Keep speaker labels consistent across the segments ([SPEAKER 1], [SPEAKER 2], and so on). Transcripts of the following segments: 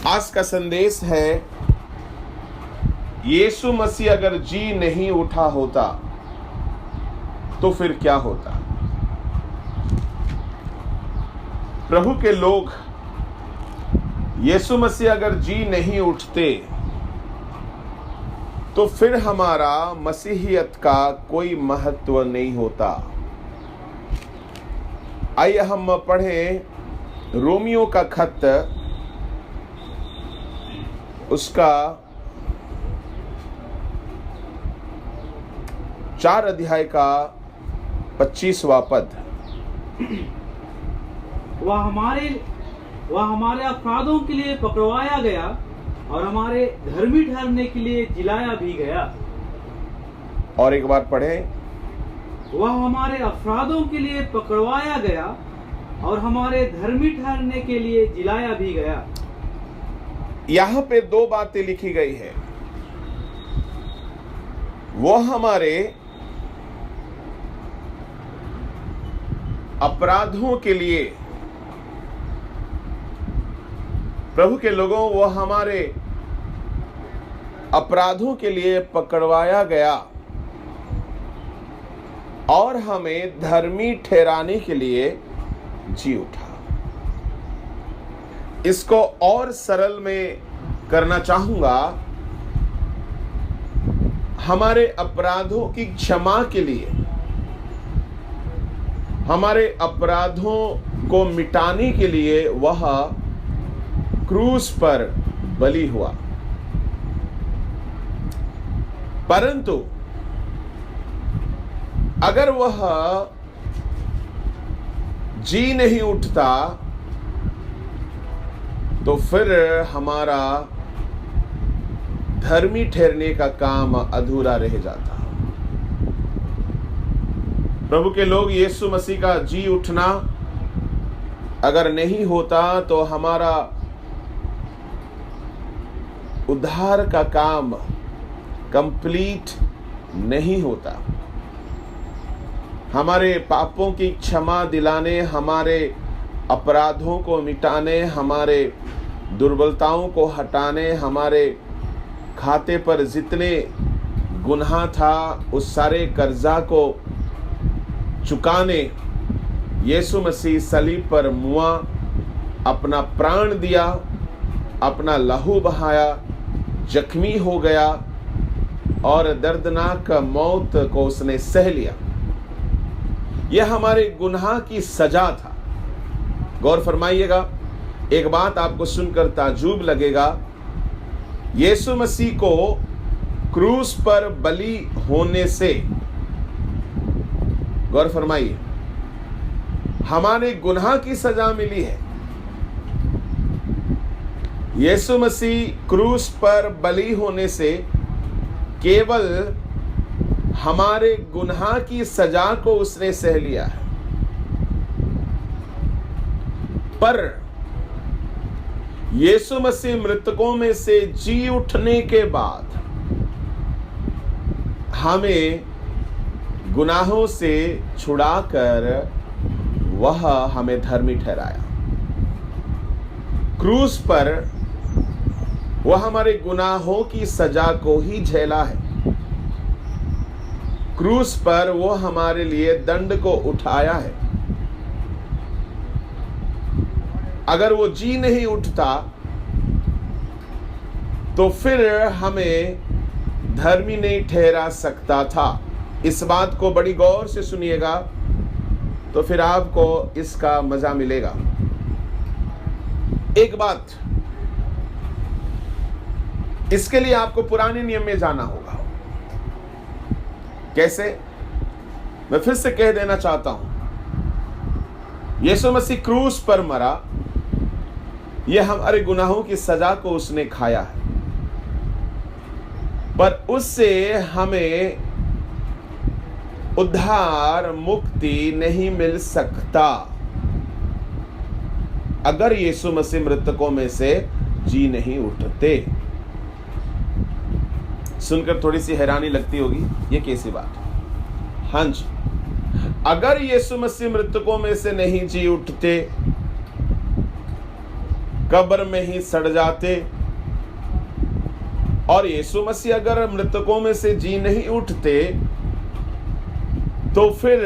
[SPEAKER 1] आज का संदेश है, यीशु मसीह अगर जी नहीं उठा होता तो फिर क्या होता। प्रभु के लोग, यीशु मसीह अगर जी नहीं उठते तो फिर हमारा मसीहियत का कोई महत्व नहीं होता। आइए हम पढ़ें रोमियो का खत, उसका 4 अध्याय का 25वां पद।
[SPEAKER 2] वह हमारे अपराधों के लिए पकड़वाया गया और हमारे धर्मी ठहरने के लिए जिलाया भी गया।
[SPEAKER 1] और एक बार पढ़ें।
[SPEAKER 2] वह हमारे अपराधों के लिए पकड़वाया गया और हमारे धर्मी ठहरने के लिए जिलाया भी गया।
[SPEAKER 1] यहां पे 2 बातें लिखी गई है। वो हमारे अपराधों के लिए, प्रभु के लोगों, वो हमारे अपराधों के लिए पकड़वाया गया और हमें धर्मी ठहराने के लिए जी उठा। इसको और सरल में करना चाहूंगा, हमारे अपराधों की क्षमा के लिए, हमारे अपराधों को मिटाने के लिए वह क्रूस पर बलि हुआ। परंतु अगर वह जी नहीं उठता तो फिर हमारा धर्मी ठहरने का काम अधूरा रह जाता। प्रभु के लोग, यीशु मसीह का जी उठना अगर नहीं होता तो हमारा उद्धार का काम कंप्लीट नहीं होता। हमारे पापों की क्षमा दिलाने, हमारे अपराधों को मिटाने, हमारे दुर्बलताओं को हटाने, हमारे खाते पर जितने गुनाह था उस सारे कर्जा को चुकाने यीशु मसीह सलीब पर मुआ, अपना प्राण दिया, अपना लहू बहाया, जख्मी हो गया और दर्दनाक मौत को उसने सह लिया। यह हमारे गुनाह की सजा था। गौर फरमाइएगा, एक बात आपको सुनकर ताज्जुब लगेगा। यीशु मसीह को क्रूस पर बलि होने से, गौर फरमाइए, हमारे गुनाह की सजा मिली है। यीशु मसीह क्रूस पर बलि होने से केवल हमारे गुनाह की सजा को उसने सह लिया है, पर यीशु मसीह मृतकों में से जी उठने के बाद हमें गुनाहों से छुड़ाकर वह हमें धर्मी ठहराया। क्रूस पर वह हमारे गुनाहों की सजा को ही झेला है। क्रूस पर वो हमारे लिए दंड को उठाया है। अगर वो जी नहीं उठता तो फिर हमें धर्मी नहीं ठहरा सकता था। इस बात को बड़ी गौर से सुनिएगा तो फिर आपको इसका मजा मिलेगा। एक बात, इसके लिए आपको पुराने नियम में जाना होगा। कैसे? मैं फिर से कह देना चाहता हूं, यीशु मसीह क्रूस पर मरा, यह हमारे गुनाहों की सजा को उसने खाया है, पर उससे हमें उद्धार, मुक्ति नहीं मिल सकता अगर यीशु मसीह मृतकों में से जी नहीं उठते। सुनकर थोड़ी सी हैरानी लगती होगी, ये कैसी बात है? हाँ जी, अगर यीशु मसीह मृतकों में से नहीं जी उठते, कब्र में ही सड़ जाते। और यीशु मसीह अगर मृतकों में से जी नहीं उठते तो फिर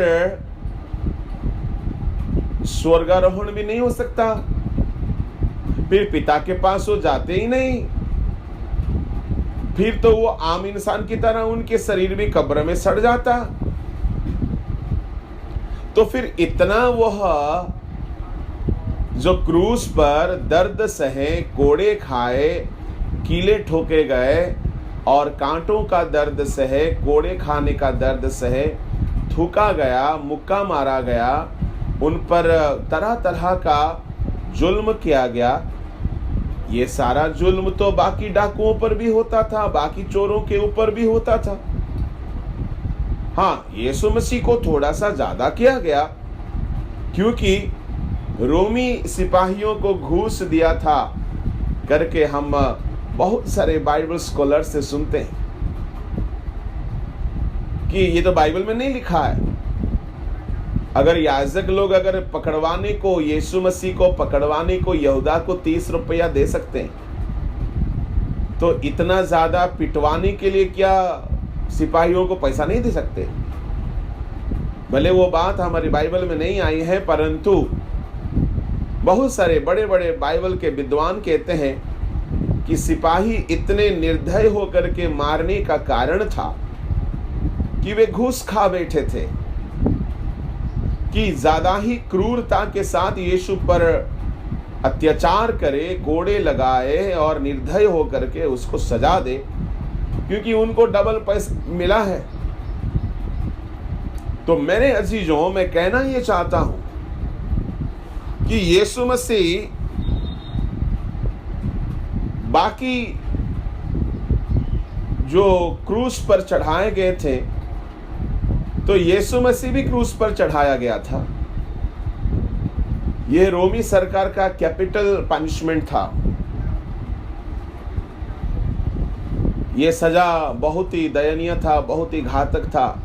[SPEAKER 1] स्वर्गारोहण भी नहीं हो सकता, फिर पिता के पास वो जाते ही नहीं, फिर तो वो आम इंसान की तरह उनके शरीर भी कब्र में सड़ जाता। तो फिर इतना वह जो क्रूस पर दर्द सहे, कोड़े खाए, कीले ठोके गए और कांटों का दर्द सहे, कोड़े खाने का दर्द सहे, थूका गया, मुक्का मारा गया, उन पर तरह तरह का जुल्म किया गया। ये सारा जुल्म तो बाकी डाकुओं पर भी होता था, बाकी चोरों के ऊपर भी होता था। हाँ, यीशु मसीह को थोड़ा सा ज्यादा किया गया, क्योंकि रोमी सिपाहियों को घूस दिया था करके हम बहुत सारे बाइबल स्कॉलर से सुनते हैं कि ये तो बाइबल में नहीं लिखा है। अगर याजक लोग अगर पकड़वाने को, यीशु मसीह को पकड़वाने को यहूदा को 30 रुपया दे सकते हैं, तो इतना ज्यादा पिटवाने के लिए क्या सिपाहियों को पैसा नहीं दे सकते? भले वो बात हमारी बाइबल में नहीं आई है, परंतु बहुत सारे बड़े बड़े बाइबल के विद्वान कहते हैं कि सिपाही इतने निर्दय होकर के मारने का कारण था कि वे घूस खा बैठे थे, कि ज्यादा ही क्रूरता के साथ यीशु पर अत्याचार करे, कोड़े लगाए और निर्दय होकर के उसको सजा दे, क्योंकि उनको डबल पैसा मिला है। तो मेरे अजीजों, मैं कहना ये चाहता हूं कि यीशु मसीह बाकी जो क्रूस पर चढ़ाए गए थे, तो यीशु मसीह भी क्रूस पर चढ़ाया गया था। यह रोमी सरकार का कैपिटल पनिशमेंट था। यह सजा बहुत ही दयनीय था, बहुत ही घातक था।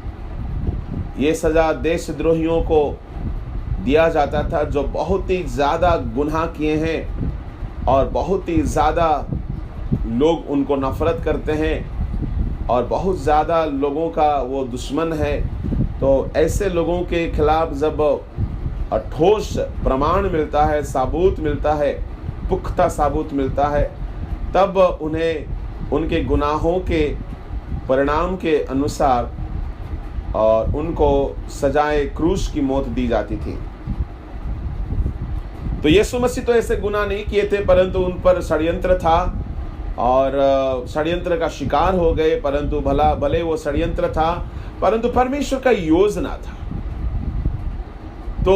[SPEAKER 1] यह सजा देशद्रोहियों को दिया जाता था जो बहुत ही ज्यादा गुनाह किए हैं और बहुत ही ज्यादा लोग उनको नफरत करते हैं और बहुत ज्यादा लोगों का वो दुश्मन है। तो ऐसे लोगों के खिलाफ जब ठोस प्रमाण मिलता है, साबूत मिलता है, पुख्ता साबूत मिलता है, तब उन्हें उनके गुनाहों के परिणाम के अनुसार और उनको सजाए क्रूस की मौत दी जाती थी। तो यीशु मसीह तो ऐसे गुनाह नहीं किए थे, परंतु उन पर षड्यंत्र था और षड्यंत्र का शिकार हो गए। परंतु भले वो षड्यंत्र था, परंतु परमेश्वर का योजना था। तो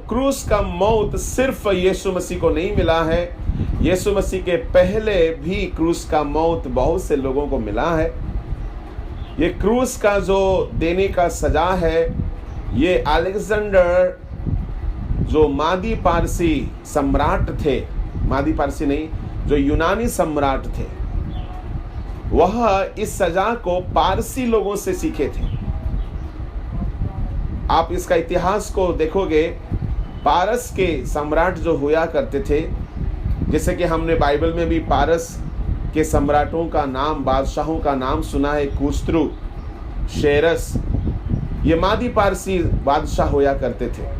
[SPEAKER 1] क्रूस का मौत सिर्फ यीशु मसीह को नहीं मिला है, यीशु मसीह के पहले भी क्रूस का मौत बहुत से लोगों को मिला है। ये क्रूस का जो देने का सजा है, ये अलेक्जेंडर जो मादी पारसी सम्राट थे, मादी पारसी नहीं, जो यूनानी सम्राट थे, वह इस सजा को पारसी लोगों से सीखे थे। आप इसका इतिहास को देखोगे, पारस के सम्राट जो हुआ करते थे, जैसे कि हमने बाइबल में भी पारस के सम्राटों का नाम, बादशाहों का नाम सुना है, कुस्त्रु, शेरस, ये मादी पारसी बादशाह होया करते थे।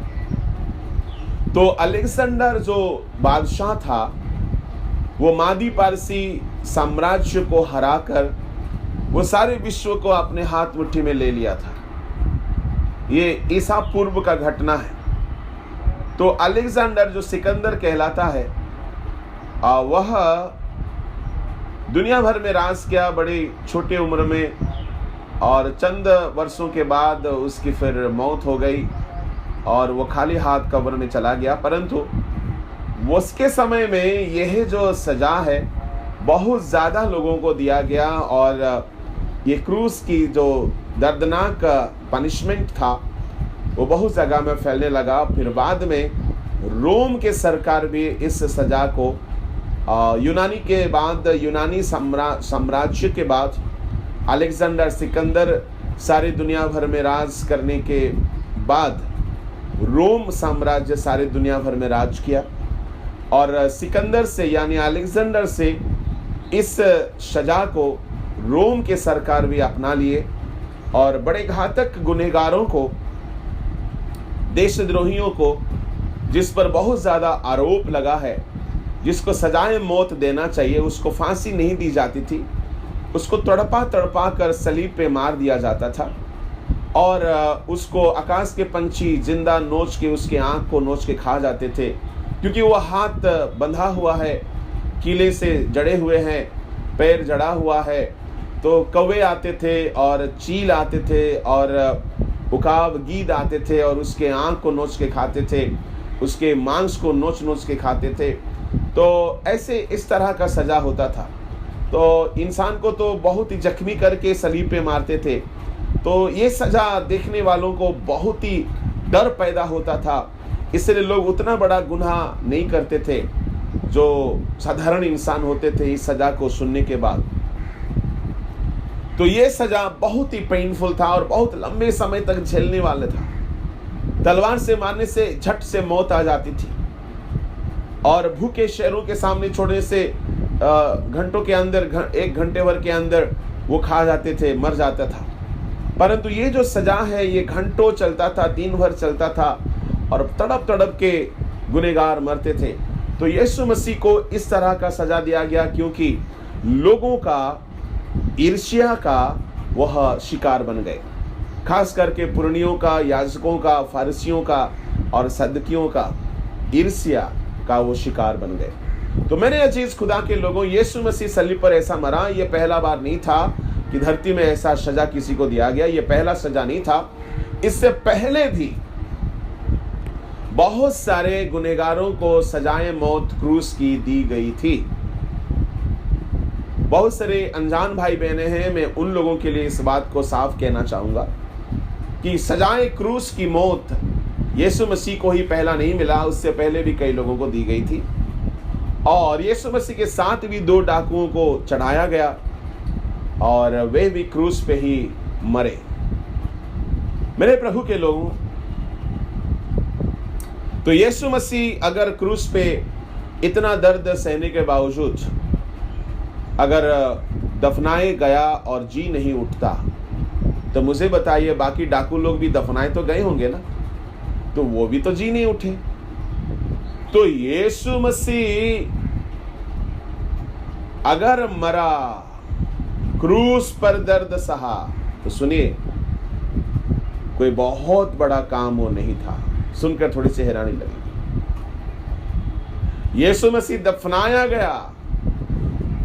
[SPEAKER 1] तो अलेक्जेंडर जो बादशाह था, वो मादी पारसी साम्राज्य को हराकर वो सारे विश्व को अपने हाथ मुट्ठी में ले लिया था। ये ईसा पूर्व का घटना है। तो अलेक्जेंडर जो सिकंदर कहलाता है, वह दुनिया भर में राज किया बड़ी छोटी उम्र में, और चंद वर्षों के बाद उसकी फिर मौत हो गई और वो खाली हाथ कब्र में चला गया। परंतु उसके समय में यह जो सजा है बहुत ज़्यादा लोगों को दिया गया और ये क्रूस की जो दर्दनाक पनिशमेंट था वो बहुत जगह में फैलने लगा। फिर बाद में रोम के सरकार भी इस सजा को यूनानी के बाद, यूनानी साम्राज्य के बाद अलेक्जेंडर सिकंदर सारी दुनिया भर में राज करने के बाद रोम साम्राज्य सारी दुनिया भर में राज किया। और सिकंदर से यानी अलेक्जेंडर से इस सजा को रोम के सरकार भी अपना लिए और बड़े घातक गुनहगारों को, देशद्रोहियों को, जिस पर बहुत ज़्यादा आरोप लगा है, जिसको सजाए मौत देना चाहिए, उसको फांसी नहीं दी जाती थी, उसको तड़पा तड़पा कर सलीब पे मार दिया जाता था और उसको आकाश के पंछी जिंदा नोच के उसके आँख को नोच के खा जाते थे, क्योंकि वो हाथ बंधा हुआ है, कीले से जड़े हुए हैं, पैर जड़ा हुआ है। तो कौवे आते थे और चील आते थे और उकाब गीद आते थे और उसके आँख को नोच के खाते थे, उसके मांस को नोच नोच के खाते थे। तो ऐसे इस तरह का सजा होता था। तो इंसान को तो बहुत ही जख्मी करके सलीब पे मारते थे। तो ये सजा देखने वालों को बहुत ही डर पैदा होता था, इसलिए लोग उतना बड़ा गुनाह नहीं करते थे जो साधारण इंसान होते थे इस सजा को सुनने के बाद। तो ये सजा बहुत ही पेनफुल था और बहुत लंबे समय तक झेलने वाला था। तलवार से मारने से झट से मौत आ जाती थी और भूखे शेरों के सामने छोड़ने से घंटों के अंदर, 1 घंटे भर के अंदर वो खा जाते थे, मर जाता था। परंतु ये जो सजा है ये घंटों चलता था, दिन भर चलता था और तड़प तड़प के गुनहगार मरते थे। तो यीशु मसीह को इस तरह का सजा दिया गया क्योंकि लोगों का ईर्ष्या का वह शिकार बन गए, खास करके पुरनियों का, याजकों का, फारिसियों का और सदकियों का ईर्ष्या का वो शिकार बन गए। तो मेरे अजीज खुदा के लोगों, यीशु मसीह सलीब पर ऐसा मरा, ये पहला बार नहीं था कि धरती में ऐसा सजा किसी को दिया गया, ये पहला सजा नहीं था। इससे पहले भी बहुत सारे गुनहगारों को सजाए मौत क्रूस की दी गई थी। बहुत सारे अनजान भाई बहने हैं, मैं उन लोगों के लिए इस बात को साफ कहना चाहूंगा कि सजाए क्रूस की मौत यीशु मसीह को ही पहला नहीं मिला, उससे पहले भी कई लोगों को दी गई थी। और यीशु मसीह के साथ भी 2 डाकुओं को चढ़ाया गया और वे भी क्रूस पे ही मरे। मेरे प्रभु के लोगों, तो यीशु मसीह अगर क्रूस पे इतना दर्द सहने के बावजूद अगर दफनाए गया और जी नहीं उठता, तो मुझे बताइए बाकी डाकू लोग भी दफनाए तो गए होंगे ना, तो वो भी तो जी नहीं उठे। तो यीशु मसीह अगर मरा, क्रूस पर दर्द सहा, तो सुनिए कोई बहुत बड़ा काम वो नहीं था। सुनकर थोड़ी सी हैरानी लगी। यीशु मसीह दफनाया गया,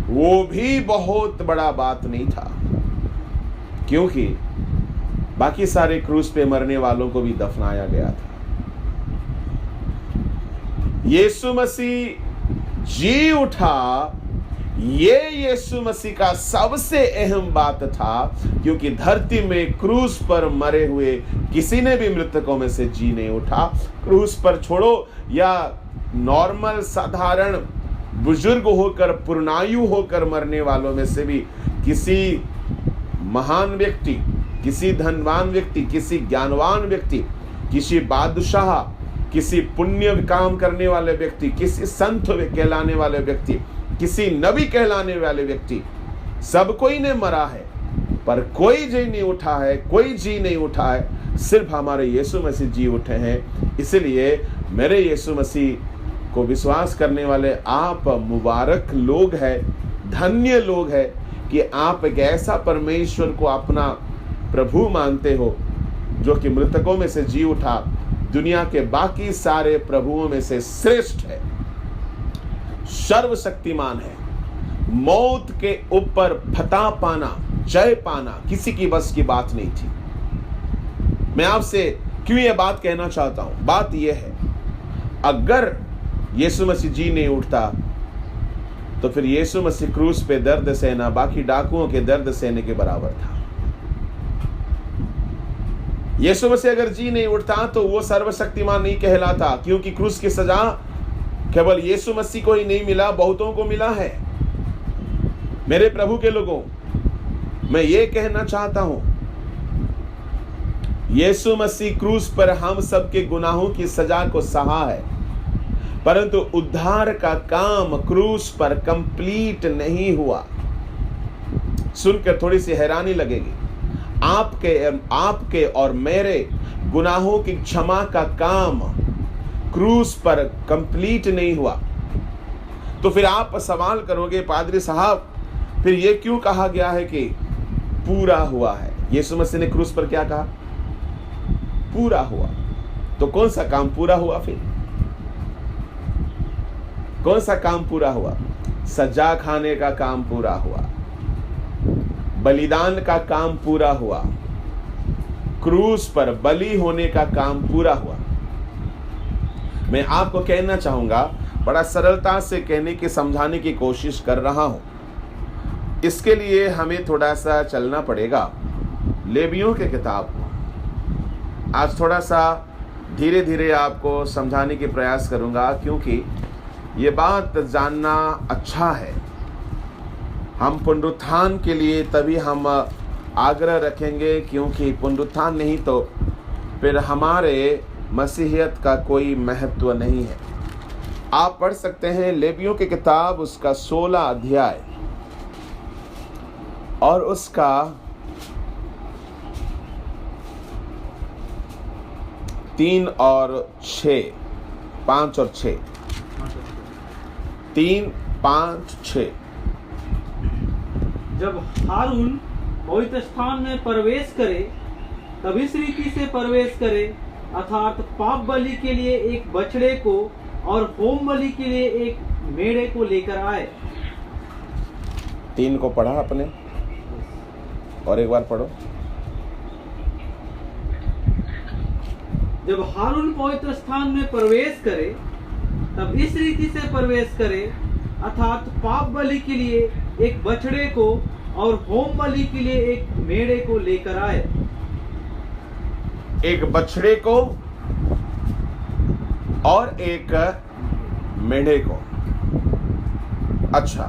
[SPEAKER 1] वो भी बहुत बड़ा बात नहीं था, क्योंकि बाकी सारे क्रूस पे मरने वालों को भी दफनाया गया था। यीशु मसीह जी उठा, ये यीशु मसीह का सबसे अहम बात था, क्योंकि धरती में क्रूस पर मरे हुए किसी ने भी मृतकों में से जी नहीं उठा। क्रूस पर छोड़ो या नॉर्मल साधारण बुजुर्ग होकर, पूर्णायु होकर मरने वालों में से भी किसी महान व्यक्ति, किसी धनवान व्यक्ति, किसी ज्ञानवान व्यक्ति, किसी बादशाह, किसी पुण्य काम करने वाले व्यक्ति, किसी संत कहलाने वाले व्यक्ति, किसी नबी कहलाने वाले व्यक्ति, सब कोई ने मरा है, पर कोई जी नहीं उठा है, कोई जी नहीं उठा है, सिर्फ हमारे यीशु मसीह जी उठे हैं। इसलिए मेरे यीशु मसीह को विश्वास करने वाले आप मुबारक लोग हैं, धन्य लोग हैं कि आप एक ऐसा परमेश्वर को अपना प्रभु मानते हो जो कि मृतकों में से जी उठा, दुनिया के बाकी सारे प्रभुओं में से श्रेष्ठ है, सर्वशक्तिमान है। मौत के ऊपर फतह पाना, जय पाना किसी की बस की बात नहीं थी। मैं आपसे क्यों ये बात कहना चाहता हूं? बात यह है, अगर यीशु मसीह जी नहीं उठता तो फिर यीशु मसीह क्रूस पे दर्द सहना बाकी डाकुओं के दर्द सहने के बराबर था। यीशु मसीह अगर जी नहीं उठता तो वो सर्वशक्तिमान नहीं कहलाता, क्योंकि क्रूस की सजा केवल यीशु मसीह को ही नहीं मिला, बहुतों को मिला है। मेरे प्रभु के लोगों, मैं ये कहना चाहता हूं, यीशु मसीह क्रूस पर हम सबके गुनाहों की सजा को सहा है। परंतु उद्धार का काम क्रूस पर कंप्लीट नहीं हुआ। सुनकर थोड़ी सी हैरानी लगेगी। आपके और मेरे गुनाहों की क्षमा का काम क्रूस पर कंप्लीट नहीं हुआ। तो फिर आप सवाल करोगे, पादरी साहब फिर ये क्यों कहा गया है कि पूरा हुआ है? यीशु मसीह ने क्रूस पर क्या कहा? पूरा हुआ। तो कौन सा काम पूरा हुआ? फिर कौन सा काम पूरा हुआ? सजा खाने का काम पूरा हुआ, बलिदान का काम पूरा हुआ, क्रूस पर बलि होने का काम पूरा हुआ। मैं आपको कहना चाहूंगा, बड़ा सरलता से कहने की समझाने की कोशिश कर रहा हूं। इसके लिए हमें थोड़ा सा चलना पड़ेगा लेवियों के किताब। आज थोड़ा सा धीरे धीरे आपको समझाने की प्रयास करूंगा, क्योंकि ये बात जानना अच्छा है। हम पुनरुत्थान के लिए तभी हम आग्रह रखेंगे, क्योंकि पुनरुत्थान नहीं तो फिर हमारे मसीहियत का कोई महत्व नहीं है। आप पढ़ सकते हैं लेवियों की किताब, उसका 16 अध्याय और उसका 3 और 6, 5 और 6, 3, 5, 6।
[SPEAKER 2] जब हारून पवित्र स्थान में प्रवेश करे तब इस रीति से प्रवेश करे, अर्थात पाप बलि के लिए एक बछड़े को और होम बलि के लिए एक मेढ़े को लेकर आए।
[SPEAKER 1] 3 को पढ़ा आपने, और एक बार पढ़ो।
[SPEAKER 2] जब हारून पवित्र स्थान में प्रवेश करे तब इस रीति से प्रवेश करे, अर्थात पाप बलि के लिए एक बछड़े को और होम बलि के लिए एक मेढ़े को लेकर आए।
[SPEAKER 1] एक बछड़े को और एक मेढ़े को। अच्छा,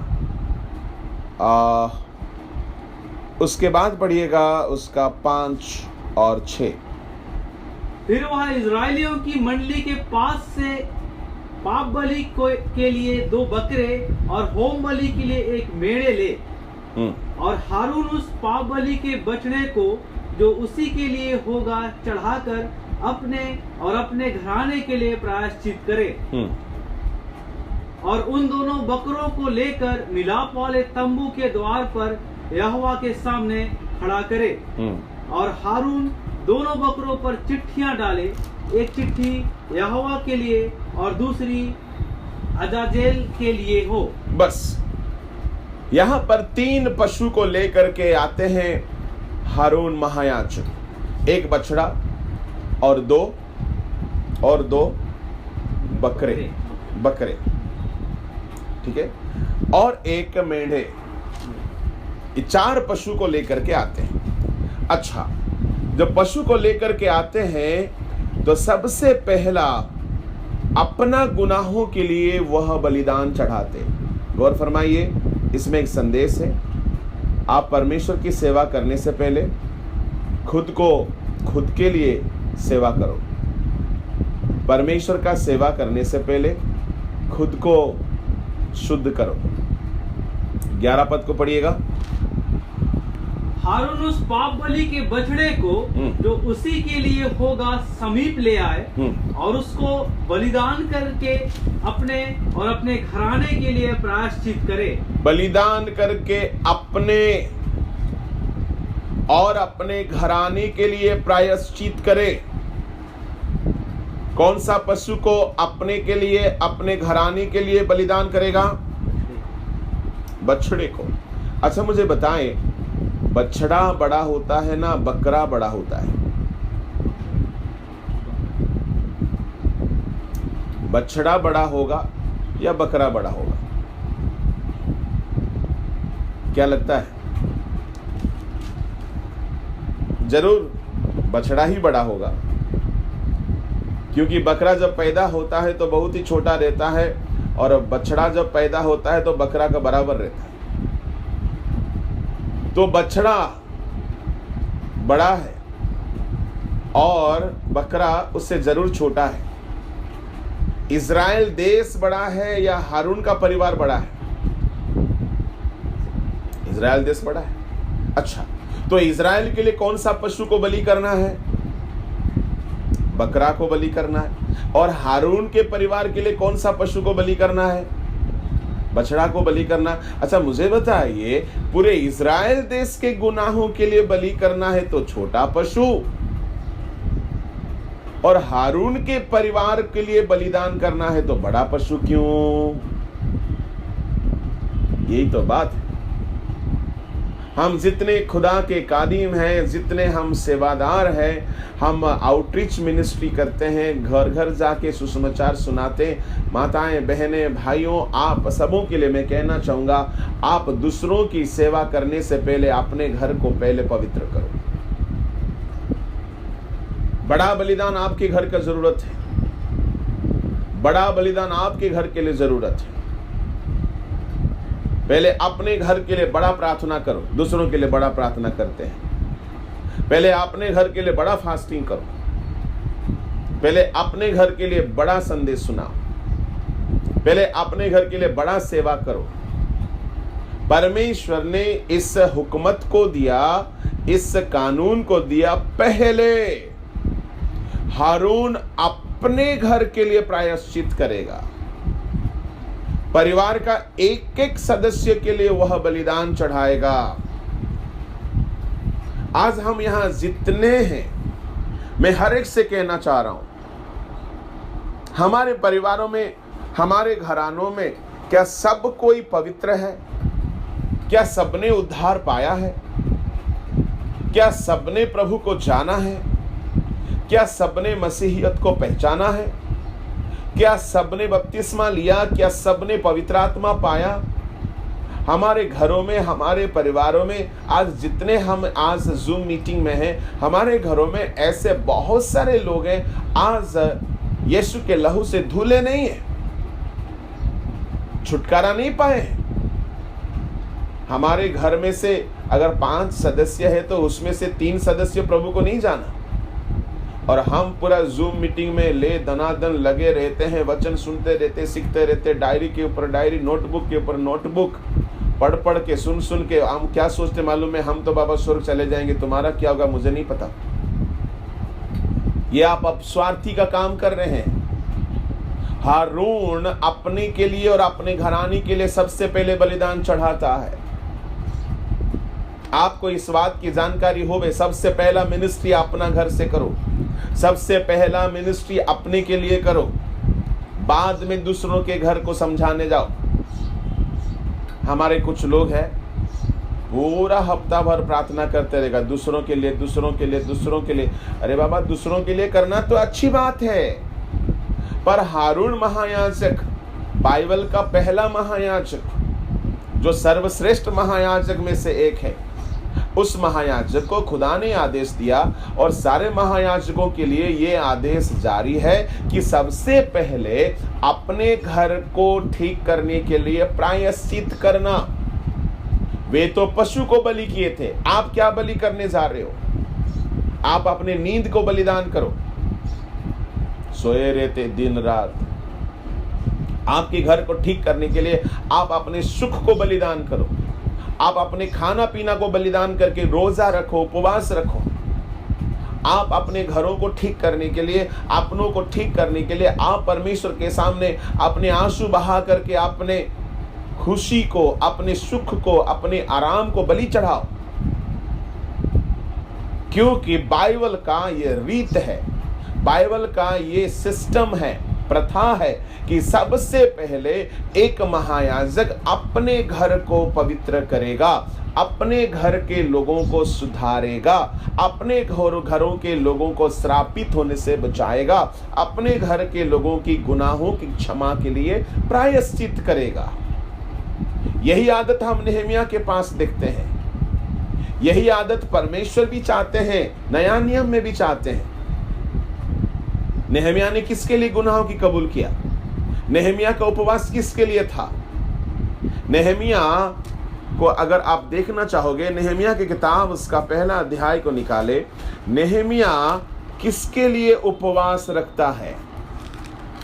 [SPEAKER 1] उसके बाद पढ़िएगा उसका 5 और 6।
[SPEAKER 2] फिर वह इजरायलियों की मंडली के पास से पाप बलि के लिए 2 बकरे और होम बलि के लिए एक मेढ़े ले, और हारून उस पाप बलि के बछड़े को जो उसी के लिए होगा चढ़ाकर अपने और अपने घराने के लिए प्रायश्चित करे, और उन दोनों बकरों को लेकर मिलाप वाले तंबू के द्वार पर यहोवा के सामने खड़ा करे, और हारून दोनों बकरों पर चिट्ठियां डाले, एक चिट्ठी यहोवा के लिए और दूसरी अजाजेल के लिए हो।
[SPEAKER 1] बस यहां पर 3 पशु को लेकर के आते हैं हारून महायाजक, एक बछड़ा और दो बकरे, ठीक है, और एक मेढ़े। ये 4 पशु को लेकर के आते हैं। अच्छा, जब पशु को लेकर के आते हैं तो सबसे पहला अपना गुनाहों के लिए वह बलिदान चढ़ाते। गौर फरमाइए, इसमें एक संदेश है। आप परमेश्वर की सेवा करने से पहले खुद के लिए सेवा करो। परमेश्वर का सेवा करने से पहले खुद को शुद्ध करो। 11 पद को पढ़िएगा।
[SPEAKER 2] हारून उस पाप बलि के बछड़े को जो उसी के लिए होगा समीप ले आए, और उसको बलिदान करके अपने और अपने घराने के लिए प्रायश्चित करे। बलिदान करके अपने
[SPEAKER 1] और अपने घराने के लिए प्रायश्चित करे। कौन सा पशु को अपने के लिए, अपने घराने के लिए बलिदान करेगा? बछड़े को। अच्छा, मुझे बताएं, बछड़ा बड़ा होता है ना बकरा बड़ा होता है? बछड़ा बड़ा होगा या बकरा बड़ा होगा? क्या लगता है? जरूर बछड़ा ही बड़ा होगा, क्योंकि बकरा जब पैदा होता है तो बहुत ही छोटा रहता है, और बछड़ा जब पैदा होता है तो बकरा का बराबर रहता है। तो बछड़ा बड़ा है और बकरा उससे जरूर छोटा है। इज़राइल देश बड़ा है या हारून का परिवार बड़ा है? इज़राइल देश बड़ा है। अच्छा, तो इज़राइल के लिए कौन सा पशु को बलि करना है? बकरा को बलि करना है। और हारून के परिवार के लिए कौन सा पशु को बलि करना है? बछड़ा को बलि करना। अच्छा, मुझे बताइए, पूरे इज़राइल देश के गुनाहों के लिए बलि करना है तो छोटा पशु, और हारून के परिवार के लिए बलिदान करना है तो बड़ा पशु क्यों? यही तो बात है। हम जितने खुदा के कादिम हैं, जितने हम सेवादार हैं, हम आउटरीच मिनिस्ट्री करते हैं, घर घर जाके सुसमाचार सुनाते। माताएं, बहनें, भाइयों, आप सबों के लिए मैं कहना चाहूँगा, आप दूसरों की सेवा करने से पहले अपने घर को पहले पवित्र करो। बड़ा बलिदान आपके घर का जरूरत है। बड़ा बलिदान आपके घर के लिए जरूरत है। पहले अपने घर के लिए बड़ा प्रार्थना करो। दूसरों के लिए बड़ा प्रार्थना करते हैं। पहले अपने घर के लिए बड़ा फास्टिंग करो। पहले अपने घर के लिए बड़ा संदेश सुनाओ। पहले अपने घर के लिए बड़ा सेवा करो। परमेश्वर ने इस हुकूमत को दिया, इस कानून को दिया, पहले हारून अपने घर के लिए प्रायश्चित करेगा। परिवार का एक एक सदस्य के लिए वह बलिदान चढ़ाएगा। आज हम यहां जितने हैं, मैं हर एक से कहना चाह रहा हूं, हमारे परिवारों में, हमारे घरानों में क्या सब कोई पवित्र है? क्या सबने उद्धार पाया है? क्या सबने प्रभु को जाना है? क्या सबने मसीहियत को पहचाना है? क्या सबने बपतिस्मा लिया? क्या सबने पवित्र आत्मा पाया? हमारे घरों में, हमारे परिवारों में, आज जितने हम आज जूम मीटिंग में हैं, हमारे घरों में ऐसे बहुत सारे लोग हैं आज यीशु के लहू से धुले नहीं है, छुटकारा नहीं पाए हैं। हमारे घर में से अगर 5 सदस्य है तो उसमें से 3 सदस्य प्रभु को नहीं जाना, और हम पूरा जूम मीटिंग में ले दनादन लगे रहते हैं, वचन सुनते रहते, सीखते रहते, डायरी के ऊपर डायरी, नोटबुक के ऊपर नोटबुक, पढ़ पढ़ के, सुन सुन के हम क्या सोचते मालूम है? हम तो बाबा स्वर्ग चले जाएंगे, तुम्हारा क्या होगा मुझे नहीं पता। ये आप अपस्वार्थी का काम कर रहे हैं। हारून अपने के लिए और अपने घराने के लिए सबसे पहले बलिदान चढ़ाता है। आपको इस बात की जानकारी होवे, सबसे पहला मिनिस्ट्री अपना घर से करो। सबसे पहला मिनिस्ट्री अपने के लिए करो, बाद में दूसरों के घर को समझाने जाओ। हमारे कुछ लोग हैं, पूरा हफ्ता भर प्रार्थना करते रहेगा, दूसरों के लिए, दूसरों के लिए, दूसरों के लिए। अरे बाबा, दूसरों के लिए करना तो अच्छी बात है, पर हारून महायाजक, बाइबल का पहला महायाजक, जो सर्वश्रेष्ठ महायाजक में से एक है, उस महायाजक को खुदा ने आदेश दिया, और सारे महायाजकों के लिए यह आदेश जारी है कि सबसे पहले अपने घर को ठीक करने के लिए प्रायश्चित करना। वे तो पशु को बलि किए थे, आप क्या बलि करने जा रहे हो? आप अपने नींद को बलिदान करो। सोए रहते दिन रात, आपके घर को ठीक करने के लिए आप अपने सुख को बलिदान करो। आप अपने खाना पीना को बलिदान करके रोजा रखो, उपवास रखो। आप अपने घरों को ठीक करने के लिए, अपनों को ठीक करने के लिए आप परमेश्वर के सामने अपने आंसू बहा करके अपने खुशी को, अपने सुख को, अपने आराम को बलि चढ़ाओ। क्योंकि बाइबल का ये रीत है, बाइबल का ये सिस्टम है, प्रथा है कि सबसे पहले एक महायाजक अपने घर को पवित्र करेगा, अपने घर के लोगों को सुधारेगा, अपने घरों के लोगों को श्रापित होने से बचाएगा, अपने घर के लोगों की गुनाहों की क्षमा के लिए प्रायश्चित करेगा। यही आदत हम नेहमिया के पास देखते हैं। यही आदत परमेश्वर भी चाहते हैं, नया नियम में भी चाहते हैं। नेहमिया ने किसके लिए गुनाहों की कबूल किया? नेहमिया का उपवास किसके लिए था? नेहमिया को अगर आप देखना चाहोगे, नेहमिया की किताब उसका पहला अध्याय को निकाले। नेहमिया किसके लिए उपवास रखता है?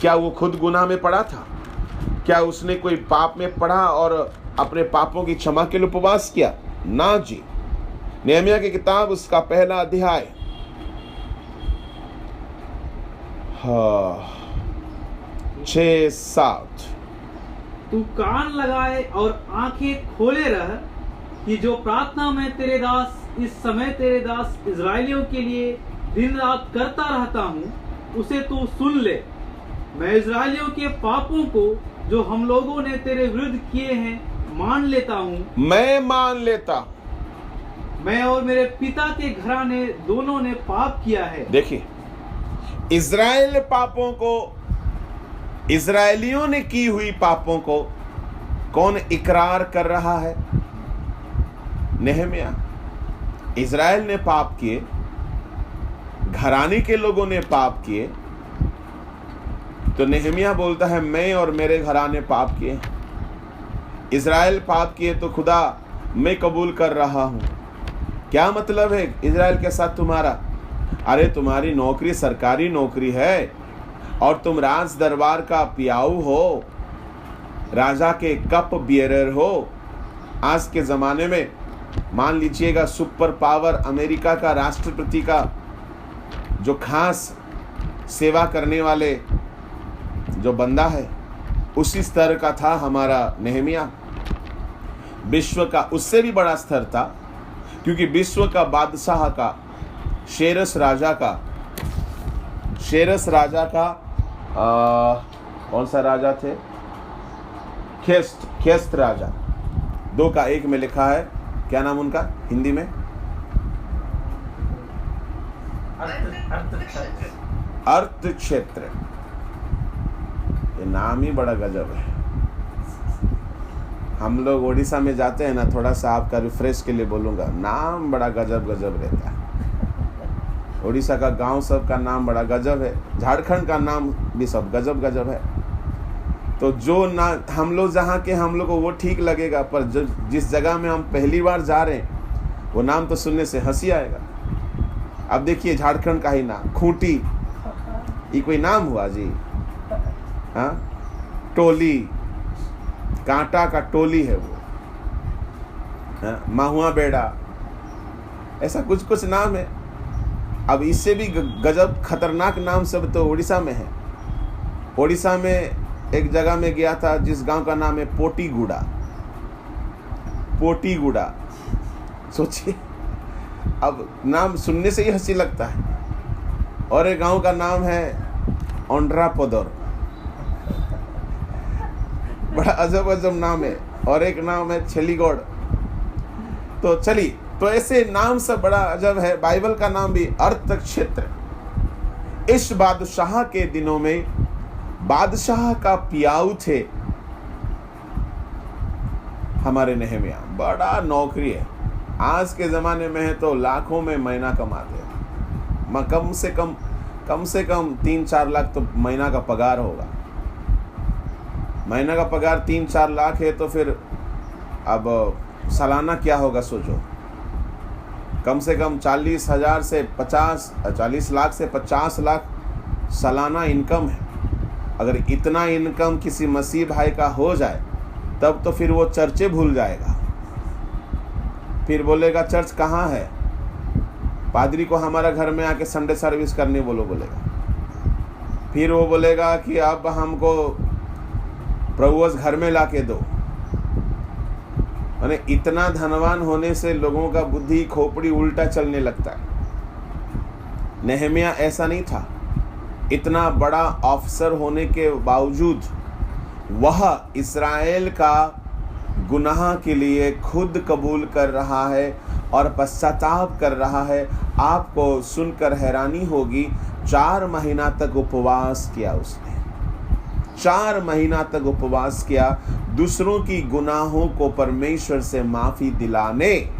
[SPEAKER 1] क्या वो खुद गुनाह में पड़ा था? क्या उसने कोई पाप में पड़ा और अपने पापों की क्षमा के लिए उपवास किया? ना जी। नेहमिया की किताब उसका पहला अध्याय 6-7।
[SPEAKER 2] तू कान लगाए और आंखें खोले रह कि जो प्रार्थना में तेरे दास इस समय तेरे दास इजराइलियों के लिए दिन रात करता रहता हूँ उसे तू सुन ले। मैं इजराइलियों के पापों को जो हम लोगों ने तेरे विरुद्ध किए हैं मान लेता हूँ।
[SPEAKER 1] मैं मान लेता।
[SPEAKER 2] मैं और मेरे पिता के घराने दोनों ने पाप किया है।
[SPEAKER 1] देखिए, इजराइल पापों को, इजराइलियों ने की हुई पापों को कौन इकरार कर रहा है? नेहमिया। इजराइल ने पाप किए, घराने के लोगों ने पाप किए, तो नेहमिया बोलता है मैं और मेरे घराने पाप किए। इजराइल पाप किए तो खुदा मैं कबूल कर रहा हूं। क्या मतलब है इजराइल के साथ तुम्हारा? अरे तुम्हारी नौकरी सरकारी नौकरी है और तुम राज दरबार का पियाऊ हो, राजा के कप बियरर हो। आज के ज़माने में मान लीजिएगा सुपर पावर अमेरिका का राष्ट्रपति का जो खास सेवा करने वाले जो बंदा है, उसी स्तर का था हमारा नेहमिया। विश्व का उससे भी बड़ा स्तर था, क्योंकि विश्व का बादशाह का शेरस राजा का कौन सा राजा थे? खेस्त राजा। 2 का 1 में लिखा है, क्या नाम उनका हिंदी में? अर्थ क्षेत्र। ये नाम ही बड़ा गजब है। हम लोग उड़ीसा में जाते हैं ना, थोड़ा सा आपका रिफ्रेश के लिए बोलूँगा, नाम बड़ा गजब रहता है। उड़ीसा का गांव सब का नाम बड़ा गजब है, झारखंड का नाम भी सब गजब है। तो जो ना हम लोग जहाँ के हम लोग को वो ठीक लगेगा, पर जो जिस जगह में हम पहली बार जा रहे हैं वो नाम तो सुनने से हंसी आएगा। अब देखिए झारखंड का ही नाम खूंटी, ये कोई नाम हुआ जी? हाँ, टोली, कांटा का टोली है वो। हाँ, माहुआ बेड़ा, ऐसा कुछ नाम है। अब इससे भी गजब खतरनाक नाम सब तो उड़ीसा में है। उड़ीसा में एक जगह में गया था जिस गांव का नाम है पोटीगुड़ा। सोचिए, अब नाम सुनने से ही हंसी लगता है। और एक गांव का नाम है ओंड्रापोदर, बड़ा अजब नाम है। और एक नाम है छलीगौड़। तो चलिए, तो ऐसे नाम सब बड़ा अजब है। बाइबल का नाम भी अर्थ क्षेत्र। इस बादशाह के दिनों में बादशाह का पियाऊ थे हमारे नेहमिया। बड़ा नौकरी है। आज के ज़माने में है तो लाखों में महीना कमाते हैं। कम से कम 3-4 लाख तो महीना का पगार होगा। महीना का पगार 3-4 लाख है तो फिर अब सालाना क्या होगा सोचो। कम से कम 40 लाख से 50 लाख सालाना इनकम है। अगर इतना इनकम किसी मसीह भाई का हो जाए तब तो फिर वो चर्चे भूल जाएगा। फिर बोलेगा चर्च कहाँ है, पादरी को हमारा घर में आके संडे सर्विस करने बोलेगा। फिर वो बोलेगा कि अब हमको प्रभुवश घर में लाके दो। माने इतना धनवान होने से लोगों का बुद्धि खोपड़ी उल्टा चलने लगता है। नेहमिया ऐसा नहीं था। इतना बड़ा ऑफिसर होने के बावजूद वह इस्राएल का गुनाह के लिए खुद कबूल कर रहा है और पश्चाताप कर रहा है। आपको सुनकर हैरानी होगी, 4 महीना तक उपवास किया उसने। 4 महीना तक उपवास किया, दूसरों की गुनाहों को परमेश्वर से माफी दिलाने।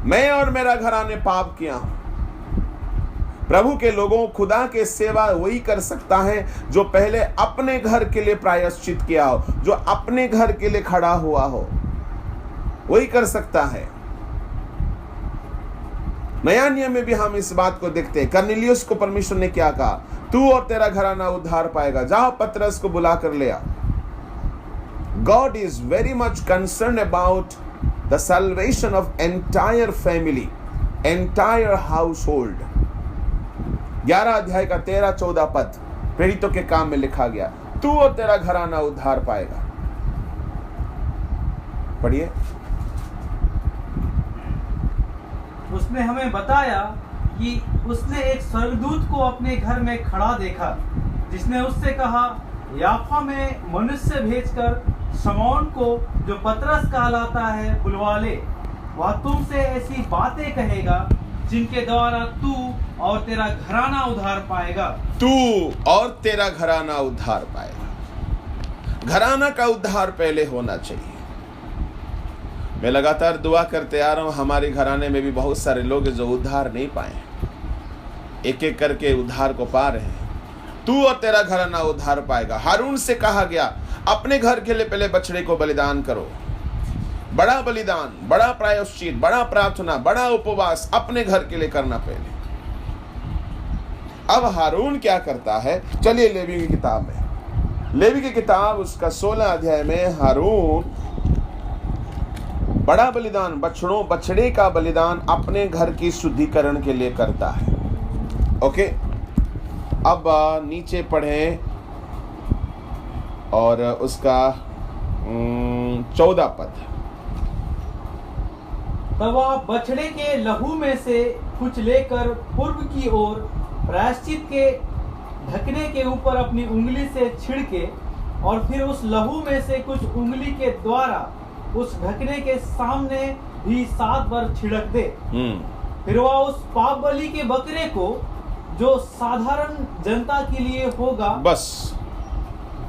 [SPEAKER 1] मैं और मेरा घराने पाप किया हूं। प्रभु के लोगों, खुदा के सेवा वही कर सकता है जो पहले अपने घर के लिए प्रायश्चित किया हो, जो अपने घर के लिए खड़ा हुआ हो, वही कर सकता है। नया नियम में भी हम इस बात को देखते हैं। कर्नेलियुस को परमेश्वर ने क्या कहा? तू और तेरा घराना उद्धार पाएगा। जाओ पतरस को बुला कर ले आ। God is very much concerned about the salvation of entire family, entire household. 11 अध्याय का 13-14 पद प्रेरितों के काम में लिखा गया, तू और तेरा घराना उद्धार पाएगा। पढ़िए।
[SPEAKER 2] उसने हमें बताया कि उसने एक स्वर्गदूत को अपने घर में खड़ा देखा, जिसने उससे कहा, याफा में मनुष्य भेजकर शमौन को, जो पतरस कहलाता है, बुलवा ले। वह तुमसे ऐसी बातें कहेगा जिनके द्वारा तू और तेरा घराना उद्धार पाएगा।
[SPEAKER 1] तू और तेरा घराना उद्धार पाएगा। घराना का उद्धार पहले होना चाहिए। मैं लगातार दुआ करते आ रहा हूं, हमारे घराने में भी बहुत सारे लोग जो उद्धार नहीं पाए, एक एक करके उद्धार को पा रहे हैं। तू और तेरा घराना उद्धार पाएगा। हारून से कहा गया, अपने घर के लिए पहले बछड़े को बलिदान करो। बड़ा बलिदान, बड़ा प्रायश्चित, बड़ा प्रार्थना, बड़ा उपवास अपने घर के लिए करना पहले। अब हारून क्या करता है? चलिए लेवी की किताब में, लेवी की किताब उसका 16 अध्याय में हारून बड़ा बलिदान, बछड़े का बलिदान अपने घर की शुद्धिकरण के लिए करता है। ओके, अब नीचे पढ़ें और उसका 14 पद।
[SPEAKER 2] तब आप बछड़े के लहू में से कुछ लेकर पूर्व की ओर प्रायश्चित के ढकने के ऊपर अपनी उंगली से छिड़के, और फिर उस लहू में से कुछ उंगली के द्वारा उस ढकने के सामने भी 7 बार छिड़क दे। फिर वह उस पाप बलि के बकरे को, जो साधारण जनता के लिए होगा,
[SPEAKER 1] बस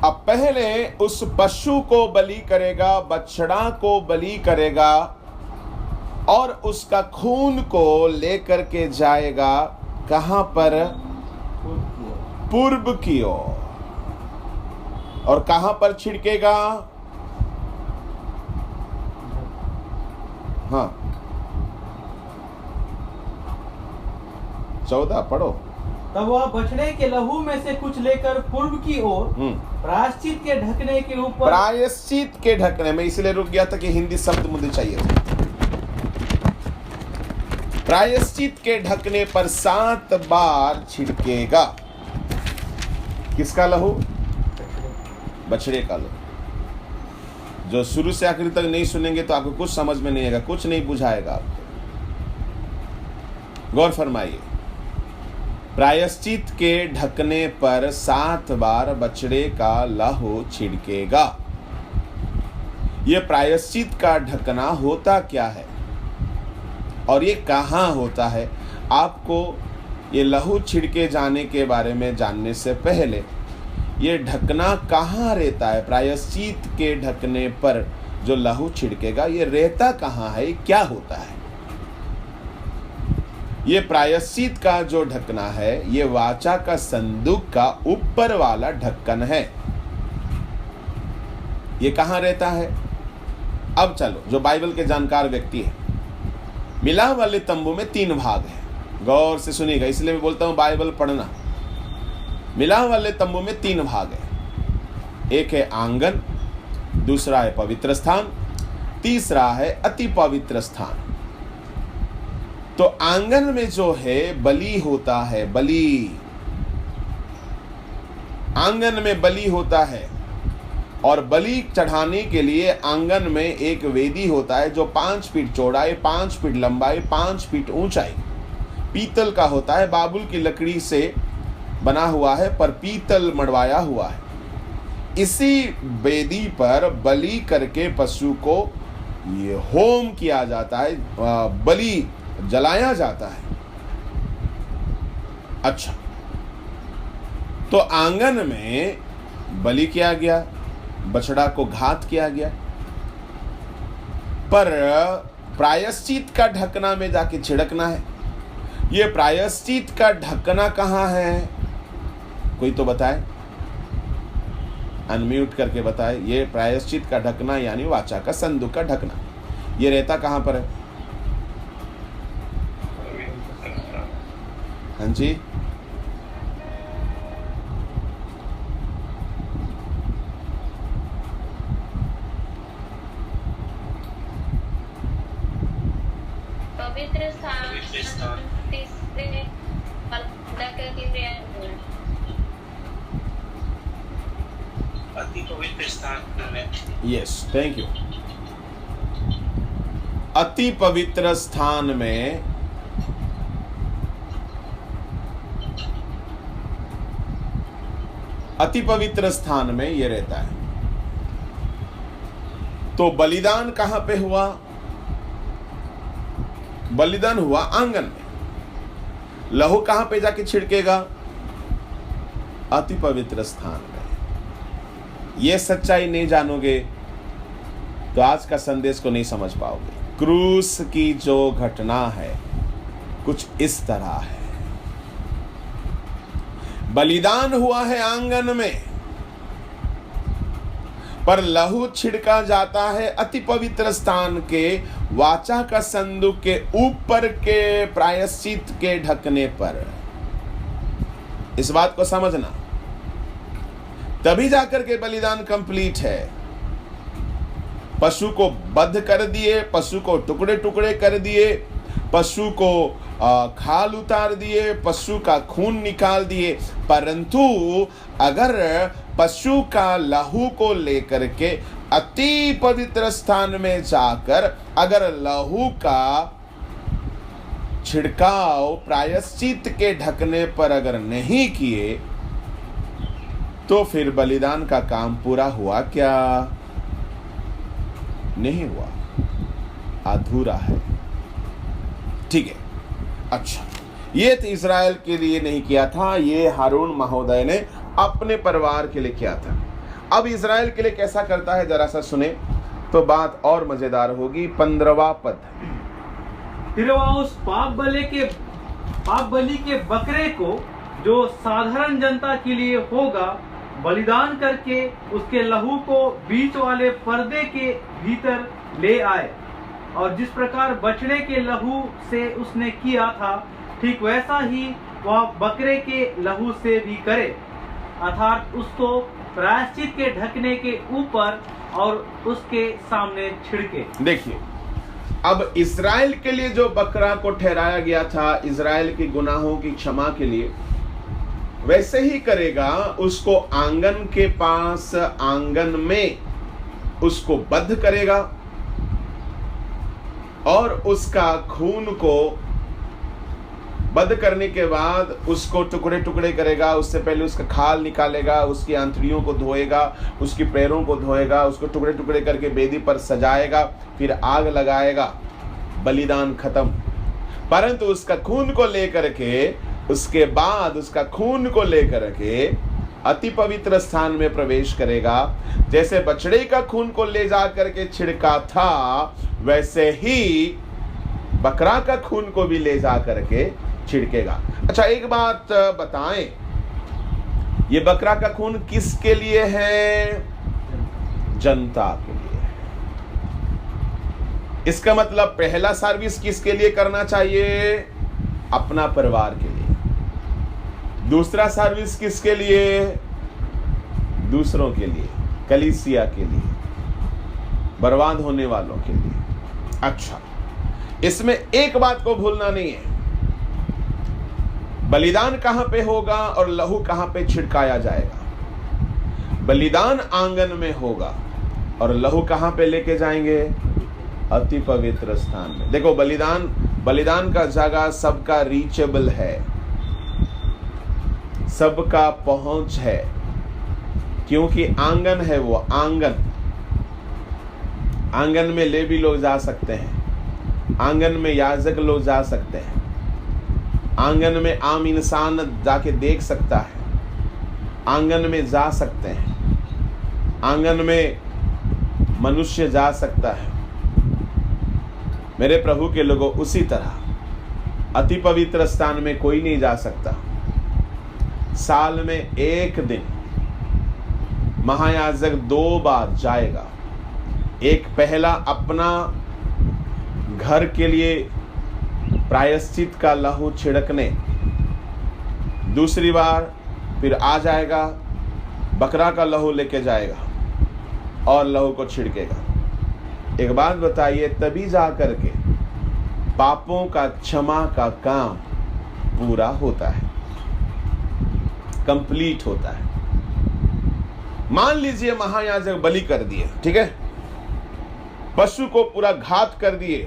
[SPEAKER 1] अब पहले उस पशु को बलि करेगा, बछड़ा को बलि करेगा, और उसका खून को लेकर के जाएगा कहां पर? पूर्व की ओर। और कहां पर छिड़केगा? हाँ, 14 पढ़ो।
[SPEAKER 2] तब वह बछड़े के लहू में से कुछ लेकर पूर्व की ओर प्रायश्चित के ढकने के ऊपर,
[SPEAKER 1] प्रायश्चित के ढकने में इसलिए रुक गया था कि हिंदी शब्द मुझे चाहिए था। प्रायश्चित के ढकने पर 7 बार छिड़केगा। किसका लहू? बछड़े का लहू। जो शुरू से आखिर तक नहीं सुनेंगे तो आपको कुछ समझ में नहीं आएगा, कुछ नहीं बुझाएगा आपको। गौर फरमाइए, प्रायश्चित के ढकने पर 7 बार बछड़े का लहू छिड़केगा। यह प्रायश्चित का ढकना होता क्या है और ये कहाँ होता है? आपको ये लहू छिड़के जाने के बारे में जानने से पहले ये ढकना कहाँ रहता है? प्रायश्चित के ढकने पर जो लहू छिड़केगा ये रहता कहाँ है? क्या होता है? ये प्रायश्चित का जो ढकना है ये वाचा का संदूक का ऊपर वाला ढक्कन है। ये कहाँ रहता है? अब चलो, जो बाइबल के जानकार व्यक्ति है, मिलाप वाले तंबू में 3 भाग है। गौर से सुनिएगा, इसलिए मैं बोलता हूं बाइबल पढ़ना। मिलाप वाले तंबू में 3 भाग है। एक है आंगन, दूसरा है पवित्र स्थान, तीसरा है अति पवित्र स्थान। तो आंगन में जो है बलि होता है, बलि, आंगन में बलि होता है। और बलि चढ़ाने के लिए आंगन में एक वेदी होता है जो 5 फीट चौड़ाई, 5 फीट लंबाई, 5 फीट ऊंचाई, पीतल का होता है। बाबुल की लकड़ी से बना हुआ है पर पीतल मड़वाया हुआ है। इसी वेदी पर बलि करके पशु को ये होम किया जाता है, बलि जलाया जाता है। अच्छा, तो आंगन में बलि किया गया, बछड़ा को घात किया गया, पर प्रायश्चित का ढकना में जाके छिड़कना है। ये प्रायश्चित का ढकना कहाँ है? कोई तो बताए, अनम्यूट करके बताए। ये प्रायश्चित का ढकना यानी वाचा का संदूक का ढकना ये रहता कहाँ पर है? हाँ जी,
[SPEAKER 3] पवित्र स्थान तीसरे की क्रिया।
[SPEAKER 4] अति पवित्र स्थान में।
[SPEAKER 1] Yes, thank you. अति पवित्र स्थान में अति पवित्र स्थान में ये रहता है। तो बलिदान कहां पे हुआ? बलिदान हुआ आंगन में। लहू कहां पे जाके छिड़केगा? अति पवित्र स्थान में। ये सच्चाई नहीं जानोगे तो आज का संदेश को नहीं समझ पाओगे। क्रूस की जो घटना है कुछ इस तरह है। बलिदान हुआ है आंगन में, पर लहू छिड़का जाता है अति पवित्र स्थान के वाचा का संदूक के ऊपर के प्रायश्चित के ढकने पर। इस बात को समझना, तभी जाकर के बलिदान कंप्लीट है। पशु को बध कर दिए, पशु को टुकड़े टुकड़े कर दिए, पशु को खाल उतार दिए, पशु का खून निकाल दिए, परंतु अगर पशु का लहू को लेकर के अति पवित्र स्थान में जाकर अगर लहू का छिड़काव प्रायश्चित के ढकने पर अगर नहीं किए तो फिर बलिदान का काम पूरा हुआ क्या? नहीं हुआ, अधूरा है। ठीक है, अच्छा, ये तो इज़राइल के लिए नहीं किया था, ये हारून महोदय ने अपने परिवार के लिए किया था। अब इज़राइल के लिए कैसा करता है जरा सा सुने तो बात और मजेदार होगी। 15वां पद।
[SPEAKER 2] फिर वह उस पाप बलि के बकरे को जो साधारण जनता के लिए होगा बलिदान करके उसके लहू को बीच वाले पर्दे के भीतर ले आए, और जिस प्रकार बछड़े के लहू से उसने किया था ठीक वैसा ही वह बकरे के लहू से भी करे, अर्थात उसको प्रायश्चित के ढकने के ऊपर और उसके सामने छिड़के।
[SPEAKER 1] देखिए, अब इज़राइल के लिए जो बकरा को ठहराया गया था इज़राइल के गुनाहों की क्षमा के लिए, वैसे ही करेगा। उसको आंगन के पास, आंगन में उसको बद्ध करेगा और उसका खून को बद्ध करने के बाद उसको टुकड़े टुकड़े करेगा। उससे पहले उसका खाल निकालेगा, उसकी आंतड़ियों को धोएगा, उसकी पैरों को धोएगा, उसको टुकड़े टुकड़े करके वेदी पर सजाएगा, फिर आग लगाएगा, बलिदान खत्म। परंतु उसका खून को लेकर के उसके बाद उसका खून को लेकर के अति पवित्र स्थान में प्रवेश करेगा। जैसे बछड़े का खून को ले जा करके छिड़का था वैसे ही बकरा का खून को भी ले जा करके छिड़केगा। अच्छा, एक बात बताएं, ये बकरा का खून किसके लिए है? जनता के लिए। इसका मतलब पहला सर्विस किसके लिए करना चाहिए? अपना परिवार के लिए। दूसरा सर्विस किसके लिए? दूसरों के लिए, कलीसिया के लिए, बर्बाद होने वालों के लिए। अच्छा, इसमें एक बात को भूलना नहीं है, बलिदान कहां पे होगा और लहू कहां पे छिड़काया जाएगा? बलिदान आंगन में होगा और लहू कहां पे लेके जाएंगे? अति पवित्र स्थान में। देखो, बलिदान का जगह सबका रीचेबल है, सबका पहुंच है, क्योंकि आंगन है वो। आंगन में लेवी लोग जा सकते हैं, आंगन में याजक लोग जा सकते हैं, आंगन में आम इंसान जाके देख सकता है, आंगन में जा सकते हैं, आंगन में मनुष्य जा सकता है। मेरे प्रभु के लोगों, उसी तरह अति पवित्र स्थान में कोई नहीं जा सकता। साल में एक दिन महायाजक 2 बार जाएगा। एक पहला अपना घर के लिए प्रायश्चित का लहू छिड़कने, दूसरी बार फिर आ जाएगा, बकरा का लहू लेके जाएगा और लहू को छिड़केगा। एक बात बताइए, तभी जा करके पापों का क्षमा का काम पूरा होता है, कंप्लीट होता है। मान लीजिए महायाजक बलि कर दिए, ठीक है, पशु को पूरा घात कर दिए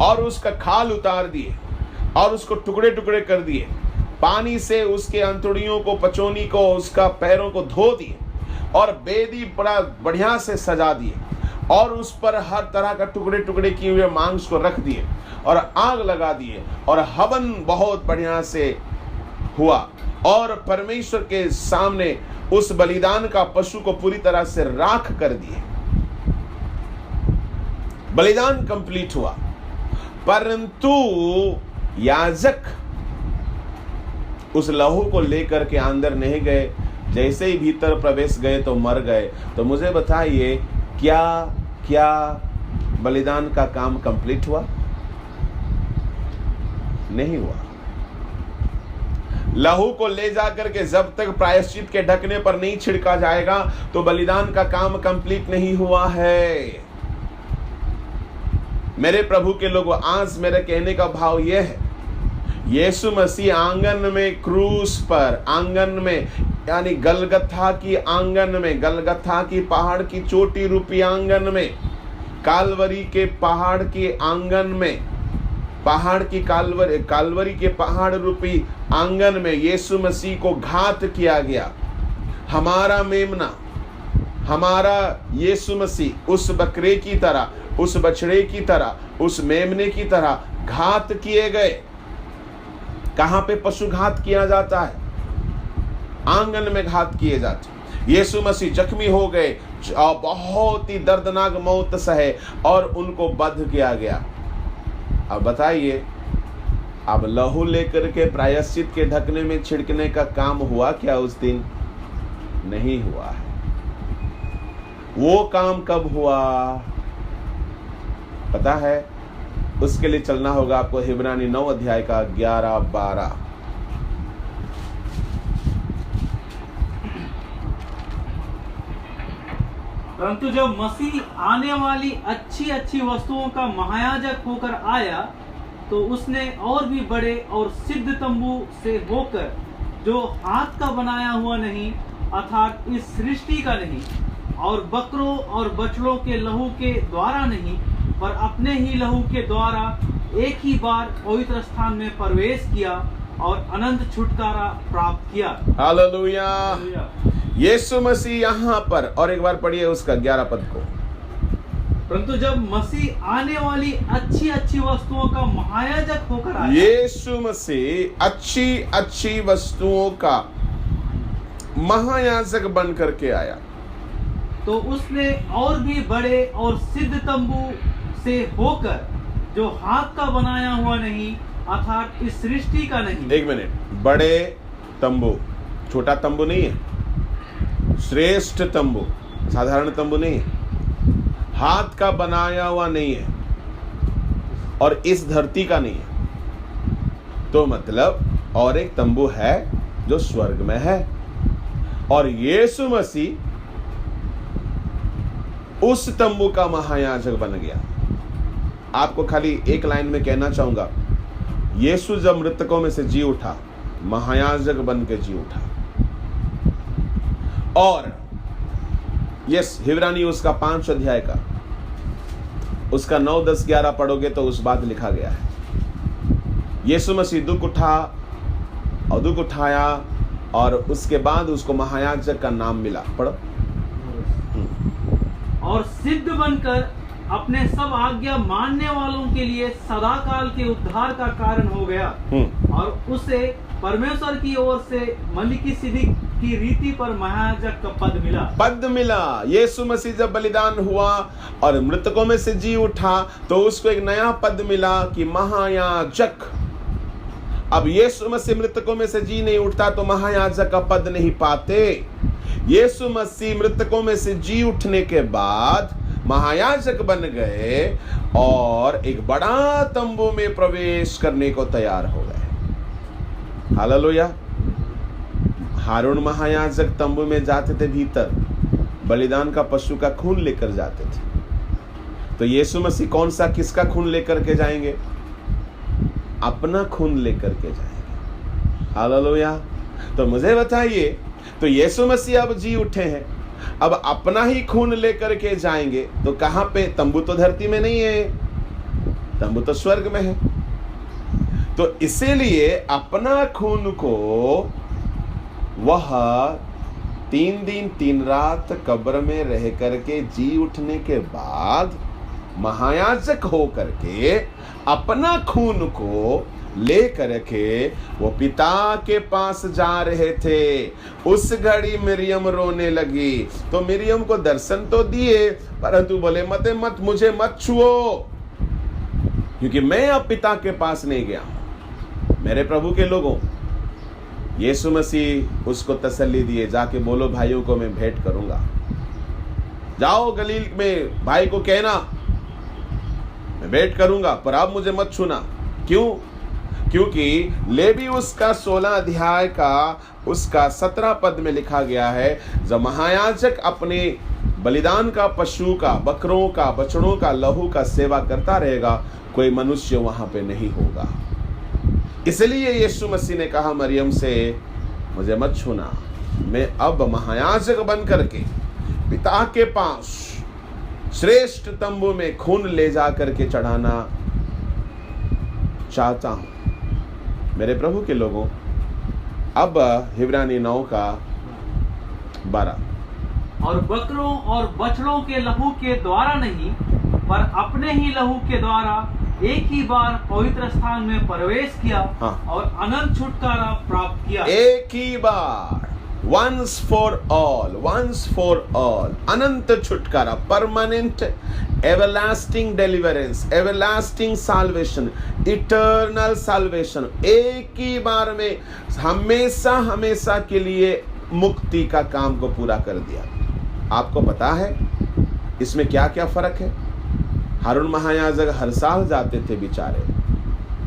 [SPEAKER 1] और उसका खाल उतार दिए और उसको टुकड़े टुकड़े कर दिए, पानी से उसके अंतड़ियों को, पचोनी को, उसका पैरों को धो दिए और बेदी बड़ा बढ़िया से सजा दिए और उस पर हर तरह का टुकड़े टुकड़े किए हुए मांस को रख दिए और आग लगा दिए और हवन बहुत बढ़िया से हुआ और परमेश्वर के सामने उस बलिदान का पशु को पूरी तरह से राख कर दिए। बलिदान कंप्लीट हुआ, परंतु याजक उस लहू को लेकर के अंदर नहीं गए। जैसे ही भीतर प्रवेश गए तो मर गए। तो मुझे बताइए, क्या बलिदान का काम कंप्लीट हुआ? नहीं हुआ। लहू को ले जाकर के जब तक प्रायश्चित के ढकने पर नहीं छिड़का जाएगा तो बलिदान का काम कंप्लीट नहीं हुआ है। मेरे प्रभु के लोगों, आज मेरे कहने का भाव यह है, यीशु मसीह आंगन में, क्रूस पर आंगन में, यानी गलगथा की आंगन में, गलगथा की पहाड़ की चोटी रूपी आंगन में, कालवरी के पहाड़ के आंगन में, पहाड़ की कालवरी के पहाड़ रूपी आंगन में यीशु मसीह को घात किया गया। हमारा मेमना, हमारा यीशु मसीह उस बकरे की तरह, उस बछड़े की तरह, उस मेमने की तरह घात किए गए। कहां पे पशु घात किया जाता है? आंगन में घात किए जाते। यीशु मसीह जख्मी हो गए, बहुत ही दर्दनाक मौत सहे और उनको बध किया गया। अब बताइए, अब लहू लेकर के प्रायश्चित के ढकने में छिड़कने का काम हुआ क्या उस दिन? नहीं हुआ है। वो काम कब हुआ पता है? उसके लिए चलना होगा आपको हिब्रानी 9 अध्याय का 11-12।
[SPEAKER 2] परंतु जब मसीह आने वाली अच्छी अच्छी वस्तुओं का महायाजक होकर आया तो उसने और भी बड़े और सिद्ध तंबू से होकर, जो हाथ का बनाया हुआ नहीं अर्थात इस सृष्टि का नहीं, और बकरों और बछड़ों के लहू के द्वारा नहीं पर अपने ही लहू के द्वारा एक ही बार पवित्र स्थान में प्रवेश किया और अनंत छुटकारा प्राप्त किया।
[SPEAKER 1] हालेलुया। यीशु मसीह यहाँ पर, और एक बार पढ़िए उसका 11 पद को।
[SPEAKER 2] परंतु जब मसीह आने वाली अच्छी अच्छी वस्तुओं का महायाजक होकर आया,
[SPEAKER 1] यीशु मसीह अच्छी अच्छी वस्तुओं का महायाजक बन करके आया,
[SPEAKER 2] तो उसने और भी बड़े और सिद्ध तंबू से होकर, जो हाथ का बनाया हुआ नहीं अर्थात इस सृष्टि का नहीं।
[SPEAKER 1] एक मिनट, बड़े तंबू, छोटा तंबू नहीं है, श्रेष्ठ तंबू, साधारण तंबू नहीं है, हाथ का बनाया हुआ नहीं है और इस धरती का नहीं है। तो मतलब और एक तंबू है जो स्वर्ग में है, और यीशु मसीह उस तंबू का महायाजक बन गया। आपको खाली एक लाइन में कहना चाहूंगा, यीशु जब मृतकों में से जी उठा, महायाजक बन के जी उठा। और यस, हिब्रानी उसका 5 अध्याय का, उसका 9, 10, 11 पढ़ोगे तो उस बात लिखा गया है। यीशु मसीह दुख उठा और दुख उठाया और उसके बाद उसको महायाजक का नाम मिला। पढ़ो।
[SPEAKER 2] और सिद्ध बनकर अपने सब आज्ञा मानने वालों के लिए सदाकाल के उद्धार का कारण हो गया, और उसे परमेश्वर की ओर से मलिकिसिदक की रीति पर महायाजक का पद मिला। यीशु मसीह जब बलिदान हुआ और मृतकों में से जी उठा तो उसको एक नया पद मिला कि महायाजक। अब यीशु मसीह मृतकों में से जी नहीं उठता तो महायाजक का पद नहीं पाते। यीशु मसीह मृतकों में से जी उठने के बाद महायाजक बन गए और एक बड़ा तंबू में प्रवेश करने को तैयार हो गए।
[SPEAKER 1] हालेलुया। हारून महायाजक तंबू में जाते थे, भीतर बलिदान का पशु का खून लेकर जाते थे। तो यीशु मसीह कौन सा, किसका खून लेकर के जाएंगे? अपना खून लेकर के जाएंगे। हालेलुया। तो मुझे बताइए, तो यीशु मसीह अब जी उठे हैं, अब अपना ही खून लेकर के जाएंगे तो कहां पे? तंबू तो धरती में नहीं है, तंबू तो स्वर्ग में है। तो इसीलिए अपना खून को वह 3 दिन 3 रात कब्र में रह करके जी उठने के बाद महायाजक हो करके अपना खून को ले करके वो पिता के पास जा रहे थे। उस घड़ी मिरियम रोने लगी। तो मिरियम को दर्शन तो दिए, परंतु बोले मत मुझे मत छुओ, क्योंकि मैं अब पिता के पास नहीं गया। मेरे प्रभु के लोगों, यीशु मसीह उसको तसल्ली दिए, जाके बोलो भाइयों को मैं भेंट करूंगा। जाओ गलील में भाई को कहना मैं भेंट करूंगा, पर आप मुझे मत छूना। क्यों? क्योंकि लेवी उसका 16 अध्याय का उसका 17 पद में लिखा गया है, जब महायाजक अपने बलिदान का पशु का, बकरों का, बछड़ों का लहू का सेवा करता रहेगा, कोई मनुष्य वहां पे नहीं होगा। इसलिए यीशु मसीह ने कहा मरियम से, मुझे मत छूना, मैं अब महायाजक बन करके पिता के पास श्रेष्ठ तंबू में खून ले जा करके चढ़ाना चाहता हूं। मेरे प्रभु के लोगों, अब हिब्रानी 9 का 12।
[SPEAKER 2] और बकरों और बछड़ों के लहू के द्वारा नहीं, पर अपने ही लहू के द्वारा एक ही बार पवित्र स्थान में प्रवेश किया।
[SPEAKER 1] हाँ।
[SPEAKER 2] और अनंत छुटकारा प्राप्त किया।
[SPEAKER 1] एक ही बार, once for all, अनंत छुटकारा, permanent everlasting deliverance, everlasting salvation, eternal salvation, एक ही बार में हमेशा हमेशा के लिए मुक्ति का काम को पूरा कर दिया। आपको पता है इसमें क्या क्या फर्क है? हारून महायाजक हर साल जाते थे बेचारे,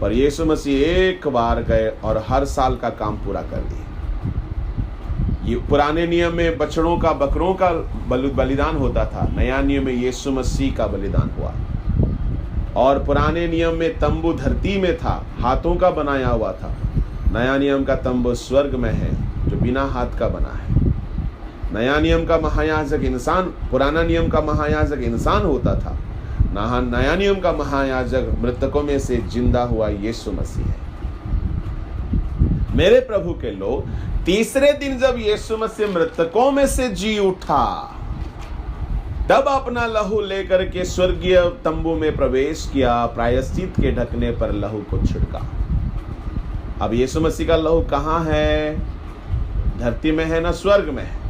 [SPEAKER 1] पर यीशु मसीह एक बार गए और हर साल का काम पूरा कर दिया। ये पुराने नियम में बछड़ों का, बकरों का बलिदान होता था, नया नियम में यीशु मसीह का बलिदान हुआ। और पुराने नियम में तंबू धरती में था, हाथों का बनाया हुआ था। नया नियम का तंबू स्वर्ग में है, जो बिना हाथ का बना है। नया नियम का महायाजक इंसान, पुराना नियम का महायाजक इंसान होता था। नया नियम का महायाजक मृतकों में से जिंदा हुआ यीशु मसीह है। मेरे प्रभु के लोग, तीसरे दिन जब यीशु मसीह मृतकों में से जी उठा, तब अपना लहू लेकर के स्वर्गीय तंबू में प्रवेश किया, प्रायश्चित के ढकने पर लहू को छिड़का। अब यीशु मसीह का लहू कहां है? धरती में है ना स्वर्ग में है?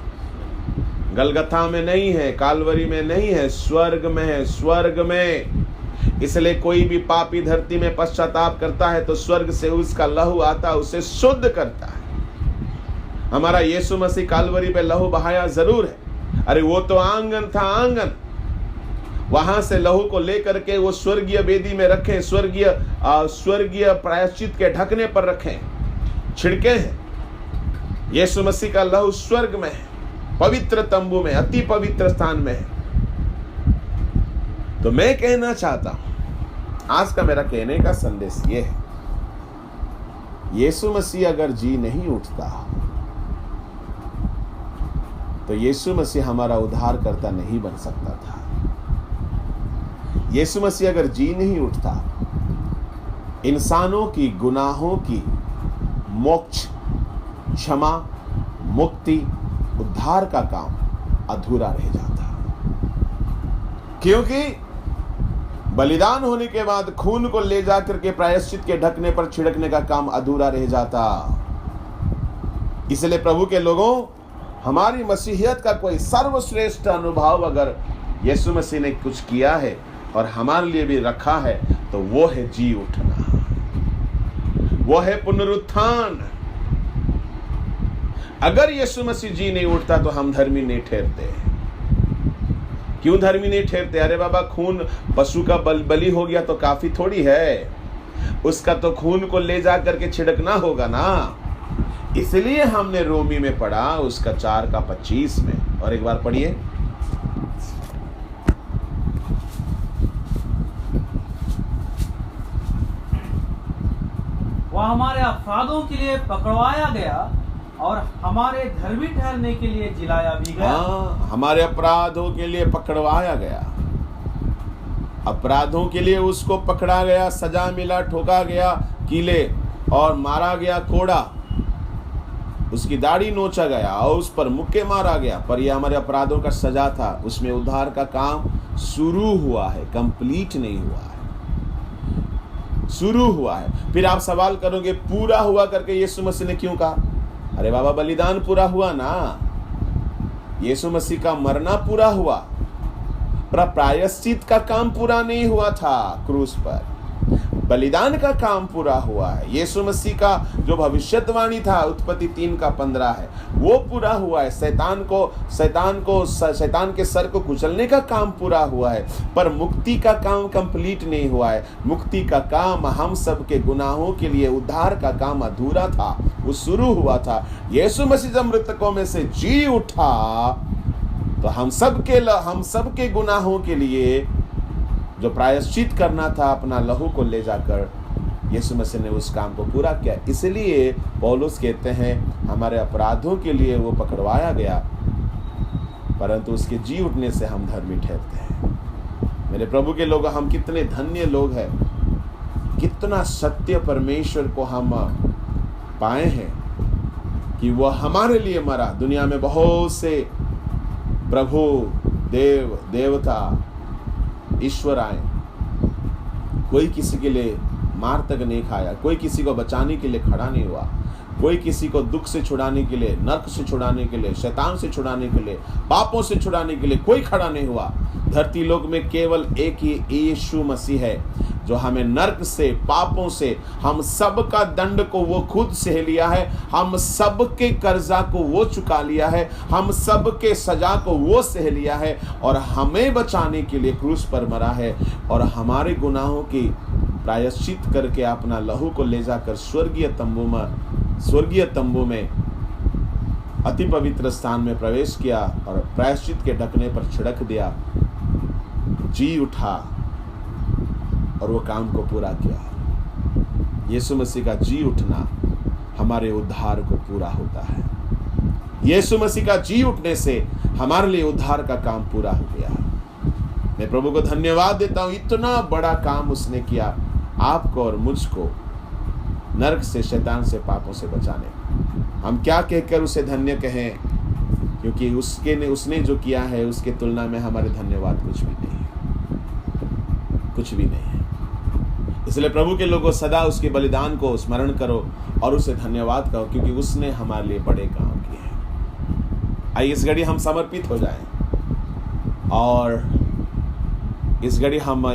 [SPEAKER 1] गलगथा में नहीं है, कालवरी में नहीं है, स्वर्ग में है, स्वर्ग में। इसलिए कोई भी पापी धरती में पश्चाताप करता है तो स्वर्ग से उसका लहू आता है, उसे शुद्ध करता है। हमारा यीशु मसीह कालवरी पे लहू बहाया जरूर है, अरे वो तो आंगन था, आंगन, वहां से लहू को लेकर के वो स्वर्गीय वेदी में रखें, स्वर्गीय प्रायश्चित के ढकने पर रखें, छिड़के हैं। यीशु मसीह का लहू स्वर्ग में है, पवित्र तंबू में, अति पवित्र स्थान में है। तो मैं कहना चाहता हूं, आज का मेरा कहने का संदेश यह है, यीशु मसीह अगर जी नहीं उठता तो यीशु मसीह हमारा उद्धारकर्ता नहीं बन सकता था। यीशु मसीह अगर जी नहीं उठता, इंसानों की गुनाहों की मोक्ष, क्षमा, मुक्ति, उद्धार का काम अधूरा रह जाता। क्योंकि बलिदान होने के बाद खून को ले जाकर के प्रायश्चित के ढकने पर छिड़कने का काम अधूरा रह जाता। इसलिए प्रभु के लोगों, हमारी मसीहियत का कोई सर्वश्रेष्ठ अनुभव अगर यीशु मसीह ने कुछ किया है और हमारे लिए भी रखा है, तो वो है जी उठना, वो है पुनरुत्थान। अगर यीशु मसीह जी नहीं उठता तो हम धर्मी नहीं ठहरते। क्यों धर्मी नहीं ठहरते? अरे बाबा, खून पशु का बलि हो गया तो काफी थोड़ी है, उसका तो खून को ले जा करके छिड़कना होगा ना। इसलिए हमने रोमी में पढ़ा उसका 4:25 में। और एक बार पढ़िए।
[SPEAKER 2] वह हमारे अपराधों के लिए पकड़वाया गया और हमारे धर्मी ठहरने के लिए जिलाया भी गया।
[SPEAKER 1] हाँ, हमारे अपराधों के लिए पकड़वाया गया, अपराधों के लिए उसको पकड़ा गया, सजा मिला, ठोका गया कीले और मारा गया कोड़ा, उसकी दाढ़ी नोचा गया और उस पर मुक्के मारा गया। पर यह हमारे अपराधों का सजा था, उसमें उद्धार का काम शुरू हुआ है, कंप्लीट नहीं हुआ है, शुरू हुआ है। फिर आप सवाल करोगे पूरा हुआ करके यीशु मसीह ने क्यों कहा? अरे बाबा, बलिदान पूरा हुआ ना, यीशु मसीह का मरना पूरा हुआ, पर प्रायश्चित का काम पूरा नहीं हुआ था क्रूस पर। बलिदान का काम पूरा हुआ है। यीशु मसीह का जो भविष्यवाणी था उत्पत्ति 3:15 है, वो पूरा हुआ है। शैतान के सर को कुचलने का काम पूरा हुआ है, पर मुक्ति का काम कंप्लीट नहीं हुआ है। मुक्ति का काम, हम सब के गुनाहों के लिए उद्धार का काम अधूरा था, वो शुरू हुआ था। यीशु मसीह जब मृतकों में से जी उठा तो हम सब के गुनाहों के लिए जो प्रायश्चित करना था, अपना लहू को ले जाकर यीशु मसीह ने उस काम को पूरा किया। इसलिए पौलुस कहते हैं हमारे अपराधों के लिए वो पकड़वाया गया, परंतु उसके जी उठने से हम धर्मी ठहरते हैं। मेरे प्रभु के लोग, हम कितने धन्य लोग हैं, कितना सत्य परमेश्वर को हम पाए हैं कि वो हमारे लिए मरा। दुनिया में बहुत से प्रभु, देवता, ईश्वर आए, कोई किसी के लिए मार तक नहीं खाया, कोई किसी को बचाने के लिए खड़ा नहीं हुआ, कोई किसी को दुख से छुड़ाने के लिए, नरक से छुड़ाने के लिए, शैतान से छुड़ाने के लिए, पापों से छुड़ाने के लिए कोई खड़ा नहीं हुआ। धरती लोक में केवल एक ही यीशु मसीह है जो हमें नरक से, पापों से, हम सब का दंड को वो खुद सह लिया है, हम सब के कर्जा को वो चुका लिया है, हम सब के सजा को वो सह लिया है और हमें बचाने के लिए क्रूस पर मरा है और हमारे गुनाहों की प्रायश्चित करके अपना लहू को ले जाकर स्वर्गीय तंबू में अति पवित्र स्थान में प्रवेश किया और प्रायश्चित के ढकने पर छिड़क दिया, जी उठा और वो काम को पूरा किया। यीशु मसीह का जी उठना हमारे उद्धार को पूरा होता है। यीशु मसीह का जी उठने से हमारे लिए उद्धार का काम पूरा हो गया। मैं प्रभु को धन्यवाद देता हूँ, इतना बड़ा काम उसने किया आपको और मुझको नरक से, शैतान से, पापों से बचाने। हम क्या कहकर उसे धन्य कहें, क्योंकि उसने जो किया है उसके तुलना में हमारे धन्यवाद कुछ भी नहीं है, कुछ भी नहीं है। इसलिए प्रभु के लोगों, सदा उसके बलिदान को स्मरण करो और उसे धन्यवाद करो, क्योंकि उसने हमारे लिए बड़े काम किए हैं। आइए इस घड़ी हम समर्पित हो जाएं और इस घड़ी हम